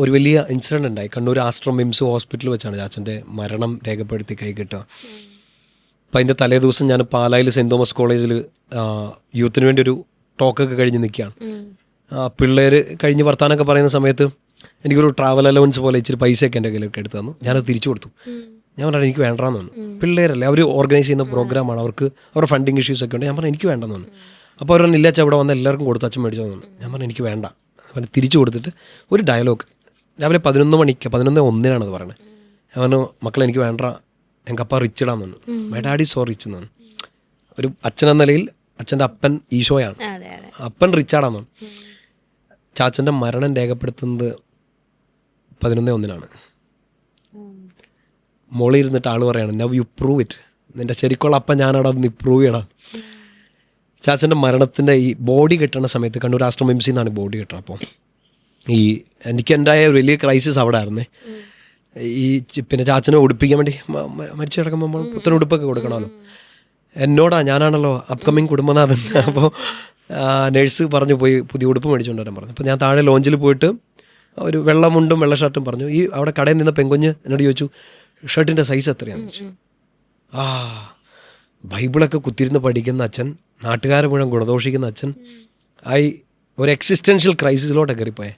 ഒരു വലിയ ഇൻസിഡൻറ്റ് ഉണ്ടായി. കണ്ണൂർ ആസ്ട്രം മിംസ് ഹോസ്പിറ്റലിൽ വെച്ചാണ് ചാച്ചൻ്റെ മരണം രേഖപ്പെടുത്തി കൈ കിട്ടുക. അപ്പം അതിൻ്റെ തലേ ദിവസം ഞാൻ പാലായിൽ സെൻറ്റ് തോമസ് കോളേജിൽ യൂത്തിന് വേണ്ടി ഒരു ടോക്കൊക്കെ കഴിഞ്ഞ് നിൽക്കുകയാണ്. പിള്ളേർ കഴിഞ്ഞ് വർത്താനൊക്കെ പറയുന്ന സമയത്ത് എനിക്കൊരു ട്രാവൽ അലവൻസ് പോലെ ഇച്ചിരി പൈസയൊക്കെ എൻ്റെ കയ്യിലൊക്കെ എടുത്തു തന്നു. ഞാനത് തിരിച്ചു കൊടുത്തു. ഞാൻ പറഞ്ഞു എനിക്ക് വേണ്ടെന്ന് പറഞ്ഞു. പിള്ളേരല്ലേ, അവർ ഓർഗനൈസ് ചെയ്യുന്ന പ്രോഗ്രാമാണ്, അവർക്ക് അവരുടെ ഫണ്ടിങ് ഇഷ്യൂസ് ഒക്കെ ഉണ്ട്. ഞാൻ പറഞ്ഞു എനിക്ക് വേണ്ടെന്ന് പറഞ്ഞു. അപ്പോൾ അവർ പറഞ്ഞു ഇല്ല അച്ഛൻ ഇവിടെ വന്ന് എല്ലാവർക്കും കൊടുത്തു, അച്ഛൻ മേടിച്ചു തന്നു. ഞാൻ പറഞ്ഞു എനിക്ക് വേണ്ട. അപ്പം തിരിച്ചു കൊടുത്തിട്ട് ഒരു ഡയലോഗ് രാവിലെ 11:01 പറയണത്. ഞാൻ പറഞ്ഞു മക്കളെ എനിക്ക് വേണ്ട, എനിക്ക് അപ്പ റിച്ച് ഇടാന്ന് പറഞ്ഞു. മൈ ഡാഡി സോ റിച്ച് എന്നാണ്. ഒരു അച്ഛനെന്ന നിലയിൽ അച്ഛൻ്റെ അപ്പൻ ഈശോയാണ്, അപ്പൻ റിച്ചാടാന്ന് പറഞ്ഞു. ചാച്ചൻ്റെ മരണം രേഖപ്പെടുത്തുന്നത് 11:01 മോളിൽ ഇരുന്നിട്ട് ആൾ പറയാണ് നൗ യു പ്രൂവ് ഇറ്റ്, നിൻ്റെ ശരിക്കുള്ള അപ്പം ഞാനവിടെ ഒന്ന് പ്രൂവ് ചെയ്യണം. ചാച്ചൻ്റെ മരണത്തിൻ്റെ ഈ ബോഡി കെട്ടണ സമയത്ത് കണ്ണൂർ ആശ്രമം എം സിന്നാണ് ബോഡി കെട്ടണം. അപ്പോൾ ഈ എനിക്ക് ഉണ്ടായ ഒരു വലിയ ക്രൈസിസ് അവിടെ ആയിരുന്നേ. ഈ പിന്നെ ചാച്ചനെ ഉടുപ്പിക്കാൻ വേണ്ടി മരിച്ചു കിടക്കുമ്പോൾ നമ്മൾ പുത്തൻ ഉടുപ്പൊക്കെ കൊടുക്കണമല്ലോ. എന്നോടാ, ഞാനാണല്ലോ അപ്കമ്മിങ് കുടുംബനാഥൻ. അപ്പോൾ നേഴ്സ് പറഞ്ഞു പോയി പുതിയ ഉടുപ്പ് മേടിച്ചുകൊണ്ട് വരാൻ പറഞ്ഞു. അപ്പോൾ ഞാൻ താഴെ ലോഞ്ചിൽ പോയിട്ട് ഒരു വെള്ള മുണ്ടും വെള്ള ഷർട്ടും പറഞ്ഞു. ഈ അവിടെ കടയിൽ നിന്ന് പെങ്കുഞ്ഞ് എന്നോട് ചോദിച്ചു ഷർട്ടിൻ്റെ സൈസ് എത്രയാണെന്ന് ചോദിച്ചു. ബൈബിളൊക്കെ കുത്തിരുന്ന് പഠിക്കുന്ന അച്ഛൻ, നാട്ടുകാരെ മുഴുവൻ ഗുണദോഷിക്കുന്ന അച്ഛൻ, ഒരു എക്സിസ്റ്റൻഷ്യൽ ക്രൈസിസിലോട്ട് കയറിപ്പോയെ.